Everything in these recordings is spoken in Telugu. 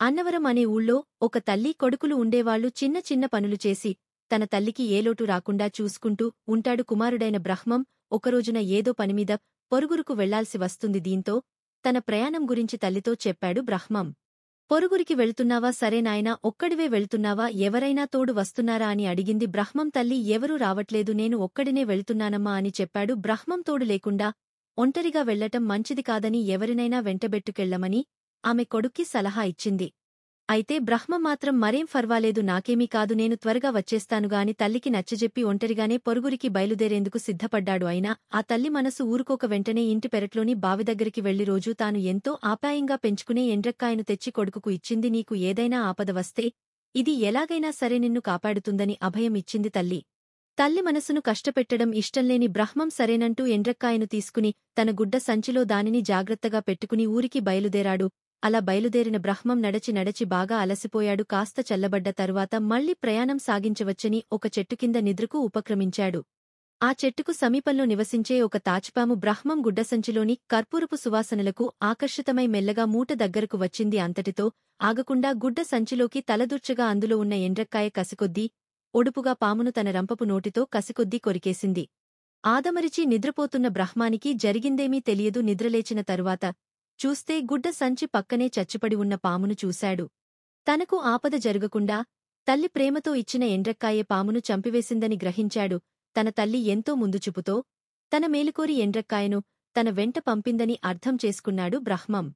అన్నవరం అనే ఊళ్ళో ఒక తల్లి కొడుకులు ఉండేవాళ్లు. చిన్న చిన్న పనులు చేసి తన తల్లికి ఏ లోటు రాకుండా చూసుకుంటూ ఉంటాడు కుమారుడైన బ్రహ్మం. ఒకరోజున ఏదో పనిమీద పొరుగురుకు వెళ్లాల్సి వస్తుంది. దీంతో తన ప్రయాణం గురించి తల్లితో చెప్పాడు బ్రహ్మం. పొరుగురికి వెళ్తున్నావా? సరే నాయనా, ఒక్కడివే వెళ్తున్నావా? ఎవరైనా తోడు వస్తున్నారా అని అడిగింది. బ్రహ్మం తల్లి ఎవరూ రావట్లేదు, నేను ఒక్కడినే వెళ్తున్నానమ్మా అని చెప్పాడు. బ్రహ్మం తోడు లేకుండా ఒంటరిగా వెళ్లటం మంచిది కాదని ఎవరినైనా వెంటబెట్టుకెళ్లమని ఆమె కొడుక్కి సలహా ఇచ్చింది. అయితే బ్రహ్మ మాత్రం మరేం ఫర్వాలేదు, నాకేమీ కాదు, నేను త్వరగా వచ్చేస్తానుగా అని తల్లికి నచ్చజెప్పి ఒంటరిగానే పొరుగురికి బయలుదేరేందుకు సిద్ధపడ్డాడు. అయినా ఆ తల్లి మనసు ఊరుకోక వెంటనే ఇంటి పెరట్లోని బావిదగ్గరికి వెళ్లి రోజూ తాను ఎంతో ఆప్యాయంగా పెంచుకునే ఎండ్రక్కాయను తెచ్చి కొడుకుకు ఇచ్చింది. నీకు ఏదైనా ఆపద వస్తే ఇది ఎలాగైనా సరే నిన్ను కాపాడుతుందని అభయం ఇచ్చింది తల్లి. తల్లి మనసును కష్టపెట్టడం ఇష్టంలేని బ్రహ్మం సరేనంటూ ఎండ్రక్కాయను తీసుకుని తన గుడ్డ సంచిలో దానిని జాగ్రత్తగా పెట్టుకుని ఊరికి బయలుదేరాడు. అలా బయలుదేరిన బ్రహ్మం నడచి నడచి బాగా అలసిపోయాడు. కాస్త చల్లబడ్డ తరువాత మళ్లీ ప్రయాణం సాగించవచ్చని ఒక చెట్టు కింద నిద్రకు ఉపక్రమించాడు. ఆ చెట్టుకు సమీపంలో నివసించే ఒక తాచుపాము బ్రహ్మం గుడ్డసంచిలోని కర్పూరపు సువాసనలకు ఆకర్షితమై మెల్లగా మూట దగ్గరకు వచ్చింది. అంతటితో ఆగకుండా గుడ్డ సంచిలోకి తలదూర్చగా అందులో ఉన్న ఎండ్రక్కాయ కసికొద్దీ ఒడుపుగా పామును తన రంపపు నోటితో కసికొద్దీ కొరికేసింది. ఆదమరిచి నిద్రపోతున్న బ్రహ్మానికి జరిగిందేమీ తెలియదు. నిద్రలేచిన తరువాత చూస్తే గుడ్డ సంచి పక్కనే చచ్చిపడి ఉన్న పామును చూశాడు. తనకు ఆపద జరగకుండా తల్లి ప్రేమతో ఇచ్చిన ఎండ్రక్కాయే పామును చంపివేసిందని గ్రహించాడు. తన తల్లి ఎంతో ముందుచూపుతో తన మేలుకోరి ఎండ్రక్కాయను తన వెంట పంపిందని అర్థం చేసుకున్నాడు బ్రహ్మం.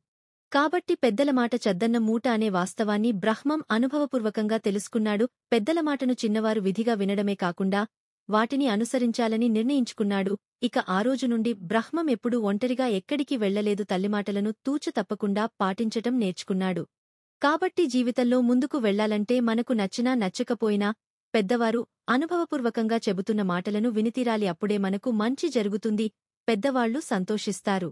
కాబట్టి పెద్దల మాట చద్దన్నం మూట అనే వాస్తవాన్ని బ్రహ్మం అనుభవపూర్వకంగా తెలుసుకున్నాడు. పెద్దల మాటను చిన్నవారు విధిగా వినడమే కాకుండా వాటిని అనుసరించాలని నిర్ణయించుకున్నాడు. ఇక ఆ రోజు నుండి బ్రహ్మం ఎప్పుడూ ఒంటరిగా ఎక్కడికి వెళ్లలేదు. తల్లిమాటలను తూచ తప్పకుండా పాటించటం నేర్చుకున్నాడు. కాబట్టి జీవితంలో ముందుకు వెళ్లాలంటే మనకు నచ్చినా నచ్చకపోయినా పెద్దవారు అనుభవపూర్వకంగా చెబుతున్న మాటలను వినితీరాలి. అప్పుడే మనకు మంచి జరుగుతుంది, పెద్దవాళ్లు సంతోషిస్తారు.